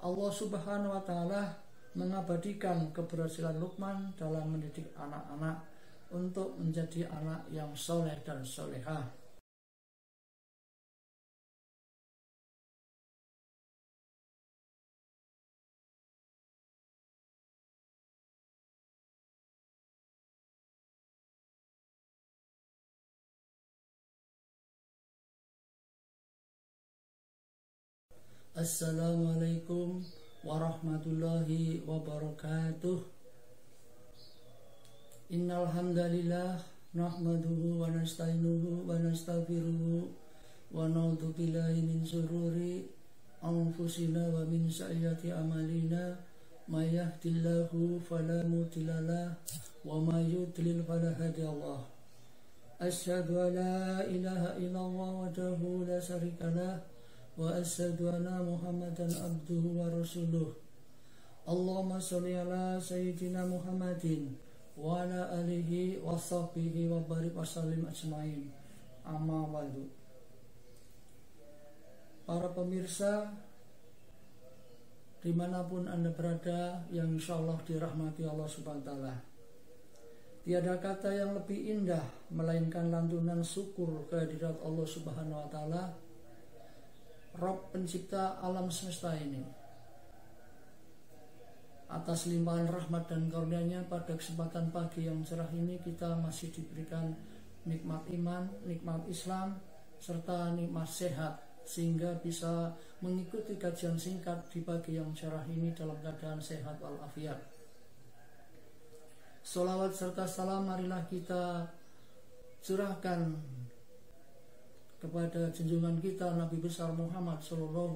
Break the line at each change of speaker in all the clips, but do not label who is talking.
Allah Subhanahu wa Ta'ala mengabadikan keberhasilan Luqman dalam mendidik anak-anak untuk menjadi anak yang soleh dan solehah. Assalamualaikum warahmatullahi wabarakatuh. Innal hamdalillah nahmaduhu wa nasta'inuhu wa nastaghfiruhu wa na'udzu billahi min syururi anfusina wa min sayyiati a'malina may yahdihillahu fala mudhillalah wa may yudlil fala hadiyalah. Asyhadu an la ilaha illallah wahdahu la syarikalah wa asyhadu anna Muhammadan abduhu wa rasuluh. Allahumma sholli ala sayyidina Muhammadin wa ala alihi wa sahbihi wa barik wa sallim ajmain. Amma ba'du. Para pemirsa dimanapun Anda berada, yang insyaallah dirahmati Allah Subhanahu wa Ta'ala, tiada kata yang lebih indah melainkan lantunan syukur kehadirat Allah Subhanahu wa Ta'ala, Rabb pencipta alam semesta ini, atas limpahan rahmat dan karunia-Nya. Pada kesempatan pagi yang cerah ini kita masih diberikan nikmat iman, nikmat Islam, serta nikmat sehat, sehingga bisa mengikuti kajian singkat di pagi yang cerah ini dalam keadaan sehat walafiat. Sholawat serta salam marilah kita curahkan kepada junjungan kita Nabi besar Muhammad SAW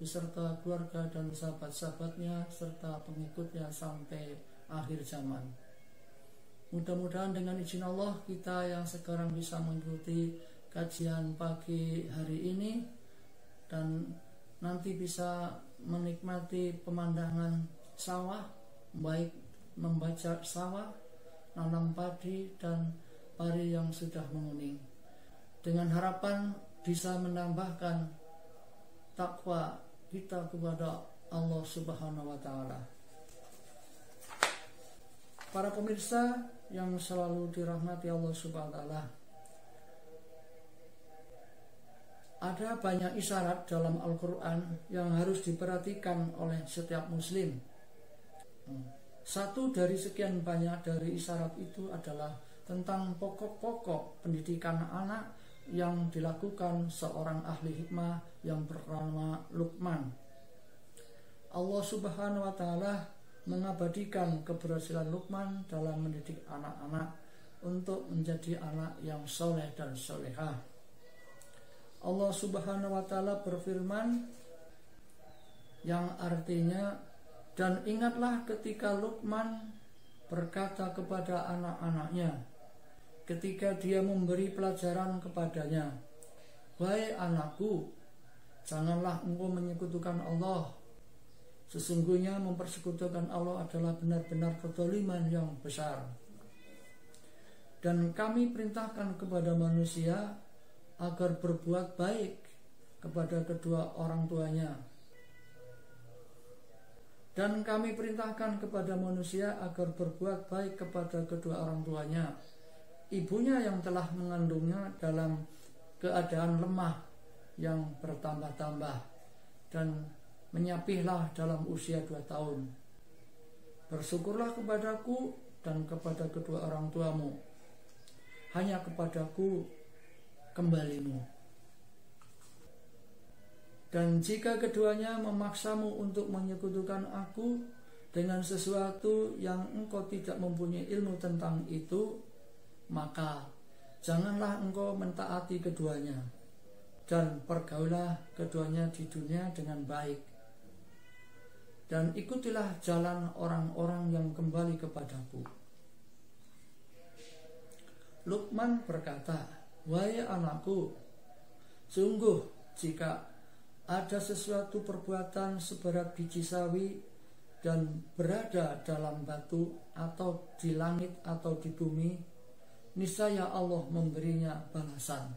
beserta keluarga dan sahabat-sahabatnya serta pengikutnya sampai akhir zaman. Mudah-mudahan dengan izin Allah kita yang sekarang bisa mengikuti kajian pagi hari ini dan nanti bisa menikmati pemandangan sawah, baik membaca sawah, nanam padi dan pari yang sudah menguning, dengan harapan bisa menambahkan takwa kita kepada Allah Subhanahu wa Ta'ala. Para pemirsa yang selalu dirahmati Allah Subhanahu wa Ta'ala, ada banyak isyarat dalam Al-Quran yang harus diperhatikan oleh setiap muslim. Satu dari sekian banyak dari isyarat itu adalah tentang pokok-pokok pendidikan anak yang dilakukan seorang ahli hikmah yang bernama Luqman. Allah Subhanahu wa Ta'ala mengabadikan keberhasilan Luqman dalam mendidik anak-anak untuk menjadi anak yang soleh dan solehah. Allah Subhanahu wa Ta'ala berfirman yang artinya, dan ingatlah ketika Luqman berkata kepada anak-anaknya ketika dia memberi pelajaran kepadanya, "Wahai anakku, janganlah engkau menyekutukan Allah. Sesungguhnya mempersekutukan Allah adalah benar-benar kezaliman yang besar. Dan kami perintahkan kepada manusia agar berbuat baik kepada kedua orang tuanya. Dan kami perintahkan kepada manusia agar berbuat baik kepada kedua orang tuanya. Ibunya yang telah mengandungnya dalam keadaan lemah yang bertambah-tambah, dan menyapihlah dalam usia 2 tahun. Bersyukurlah kepadaku dan kepada kedua orang tuamu. Hanya kepadaku kembalimu. Dan jika keduanya memaksamu untuk menyekutukan aku dengan sesuatu yang engkau tidak mempunyai ilmu tentang itu, maka janganlah engkau mentaati keduanya, dan pergaulah keduanya di dunia dengan baik, dan ikutilah jalan orang-orang yang kembali kepadaku." Luqman berkata, "Wahai anakku, sungguh jika ada sesuatu perbuatan seberat biji sawi dan berada dalam batu atau di langit atau di bumi, niscaya Allah memberinya balasan.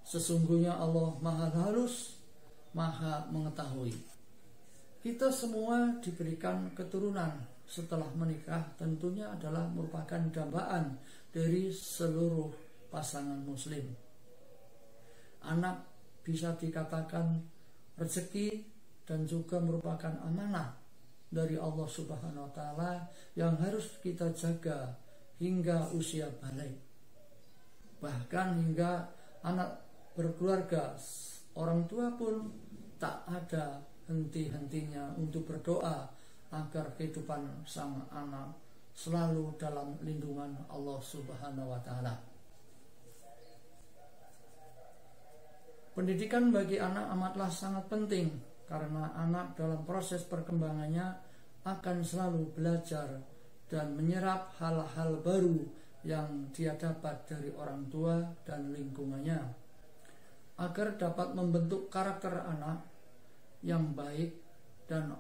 Sesungguhnya Allah Maha Halus, Maha Mengetahui." Kita semua diberikan keturunan setelah menikah, tentunya adalah merupakan dambaan dari seluruh pasangan muslim. Anak bisa dikatakan rezeki dan juga merupakan amanah dari Allah Subhanahu wa Ta'ala yang harus kita jaga hingga usia balik. Bahkan hingga anak berkeluarga, orang tua pun tak ada henti-hentinya untuk berdoa agar kehidupan sang anak selalu dalam lindungan Allah Subhanahu wa Ta'ala. Pendidikan bagi anak amatlah sangat penting, karena anak dalam proses perkembangannya akan selalu belajar dan menyerap hal-hal baru yang dia dapat dari orang tua dan lingkungannya. Agar dapat membentuk karakter anak yang baik dan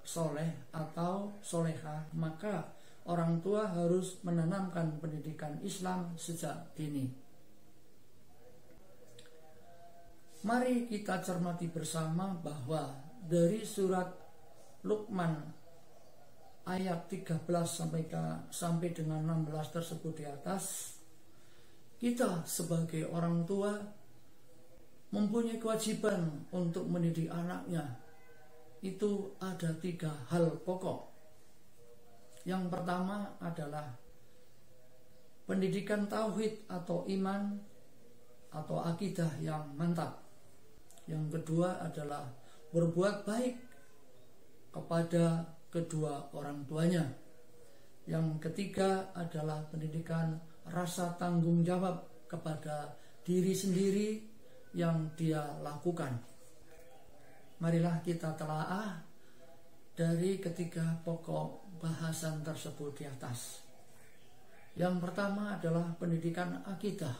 soleh atau solehah, maka orang tua harus menanamkan pendidikan Islam sejak dini. Mari kita cermati bersama bahwa dari surat Luqman ayat 13 sampai dengan 16 tersebut di atas, kita sebagai orang tua mempunyai kewajiban untuk mendidik anaknya. Itu ada 3 hal pokok. Yang pertama adalah pendidikan tauhid atau iman atau akidah yang mantap. Yang kedua adalah berbuat baik kepada kedua orang tuanya. Yang ketiga adalah pendidikan rasa tanggung jawab kepada diri sendiri yang dia lakukan. Marilah kita telaah dari ketiga pokok bahasan tersebut di atas. Yang pertama adalah pendidikan akidah.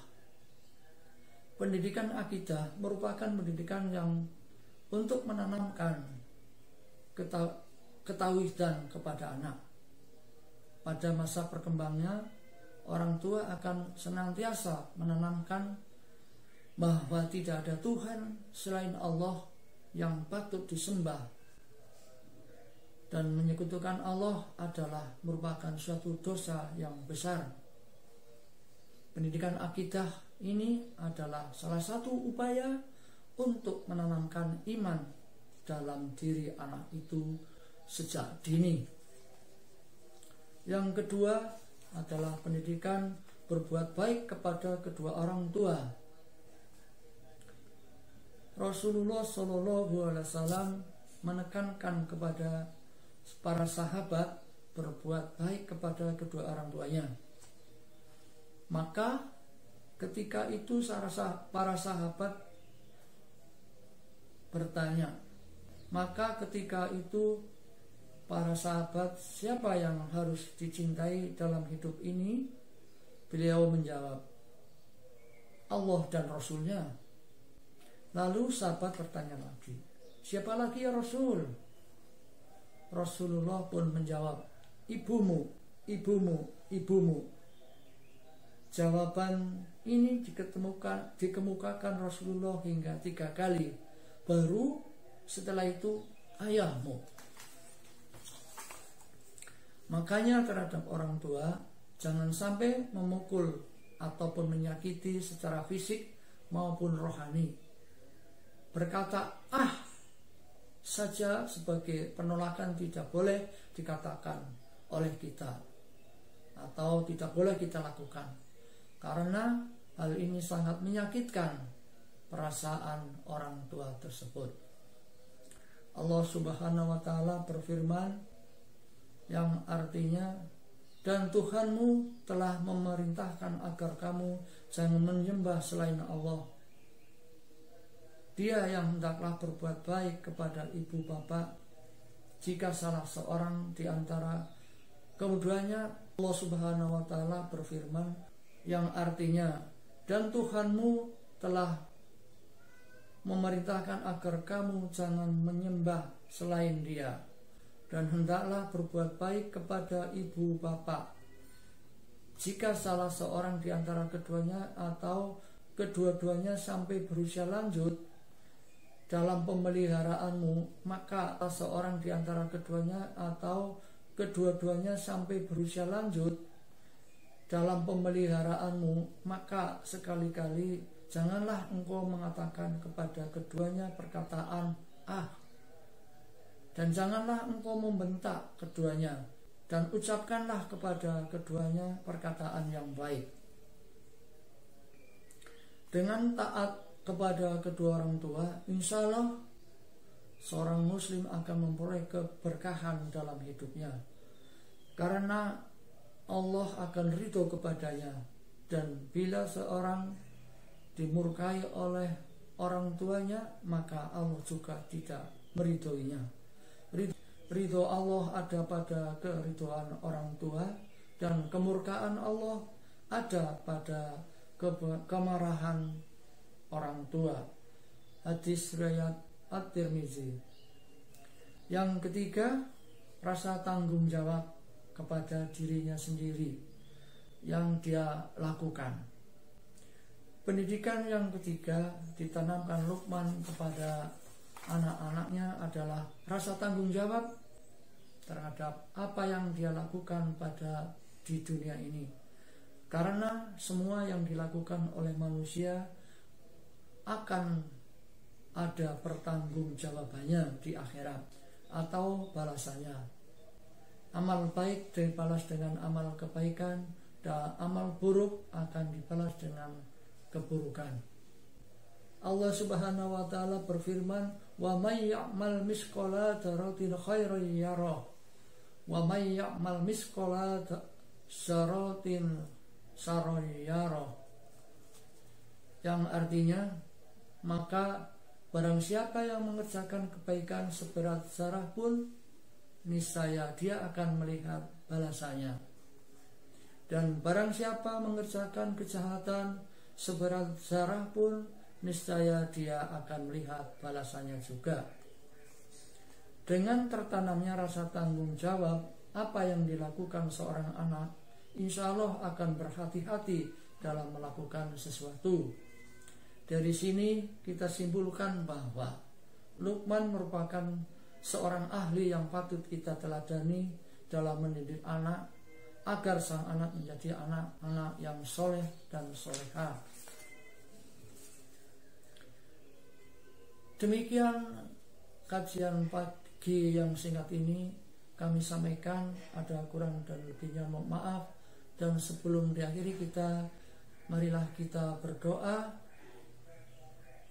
Pendidikan akidah merupakan pendidikan yang untuk menanamkan ketawidan kepada anak. Pada masa perkembangnya, orang tua akan senantiasa menanamkan bahwa tidak ada Tuhan selain Allah yang patut disembah, dan menyekutukan Allah adalah merupakan suatu dosa yang besar. Pendidikan akidah ini adalah salah satu upaya untuk menanamkan iman dalam diri anak itu sejak dini. Yang kedua adalah pendidikan berbuat baik kepada kedua orang tua. Rasulullah SAW menekankan kepada para sahabat berbuat baik kepada kedua orang tuanya. Maka ketika itu para sahabat bertanya, siapa yang harus dicintai dalam hidup ini? Beliau menjawab, Allah dan Rasulnya. Lalu sahabat bertanya lagi, siapa lagi ya Rasul? Rasulullah pun menjawab, ibumu, ibumu, ibumu. Jawaban ini dikemukakan Rasulullah hingga 3 kali. Baru setelah itu ayahmu. Makanya terhadap orang tua jangan sampai memukul ataupun menyakiti secara fisik maupun rohani. Berkata saja sebagai penolakan tidak boleh dikatakan oleh kita atau tidak boleh kita lakukan, karena hal ini sangat menyakitkan perasaan orang tua tersebut. Allah Subhanahu wa Ta'ala berfirman yang artinya, dan Tuhanmu telah memerintahkan agar kamu jangan menyembah selain Allah. Dia yang hendaklah berbuat baik kepada ibu bapak. Jika salah seorang di antara keduanya, Allah Subhanahu wa Ta'ala berfirman yang artinya, dan Tuhanmu telah memerintahkan agar kamu jangan menyembah selain Dia, dan hendaklah berbuat baik kepada ibu bapak. Jika salah seorang di antara keduanya atau kedua-duanya sampai berusia lanjut dalam pemeliharaanmu, maka seorang di antara keduanya atau kedua-duanya sampai berusia lanjut dalam pemeliharaanmu, maka sekali-kali janganlah engkau mengatakan kepada keduanya perkataan "ah", dan janganlah engkau membentak keduanya, dan ucapkanlah kepada keduanya perkataan yang baik. Dengan taat kepada kedua orang tua, insya Allah seorang muslim akan memperoleh keberkahan dalam hidupnya, karena Allah akan ridho kepadanya. Dan bila seorang dimurkai oleh orang tuanya, maka Allah juga tidak meridhoinya. Ridho Allah ada pada keridhoan orang tua, dan kemurkaan Allah ada pada kemarahan orang tua. Hadis riwayat At-Tirmizi. Yang ketiga, rasa tanggung jawab kepada dirinya sendiri yang dia lakukan. Pendidikan yang ketiga ditanamkan Luqman kepada anak-anaknya adalah rasa tanggung jawab terhadap apa yang dia lakukan pada di dunia ini. Karena semua yang dilakukan oleh manusia akan ada pertanggungjawabannya di akhirat atau balasannya. Amal baik dibalas dengan amal kebaikan, dan amal buruk akan dibalas dengan keburukan. Allah Subhanahu wa taala berfirman, "Wa may ya'mal misqala dzarratin khairan yarah, wa may ya'mal misqala dzarratin syarran yarah." Yang artinya, maka barang siapa yang mengerjakan kebaikan seberat zarah pun, niscaya dia akan melihat balasannya. Dan barang siapa mengerjakan kejahatan seberat zarah pun, niscaya dia akan melihat balasannya juga. Dengan tertanamnya rasa tanggung jawab, apa yang dilakukan seorang anak, insya Allah akan berhati-hati dalam melakukan sesuatu. Dari sini kita simpulkan bahwa Luqman merupakan seorang ahli yang patut kita teladani dalam mendidik anak, agar sang anak menjadi anak-anak yang soleh dan solehah. Demikian kajian pagi yang singkat ini kami sampaikan. Ada kurang dan lebihnya mohon maaf. Dan sebelum diakhiri marilah kita berdoa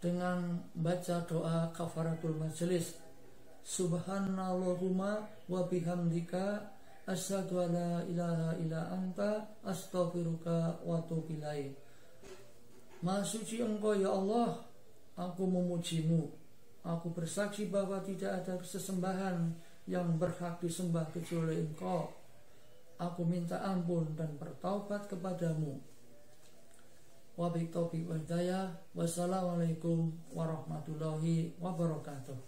dengan baca doa kafaratul majelis. Subhanallahumma wa bihamdika asyhadu an la ilaha illa anta astaghfiruka wa atubu ilaik. Maha suci Engkau ya Allah, aku memujimu. Aku bersaksi bahwa tidak ada sesembahan yang berhak disembah kecuali Engkau. Aku minta ampun dan bertaubat kepadamu. Wabillahi taufiq wal hidayah. Wassalamualaikum warahmatullahi wabarakatuh.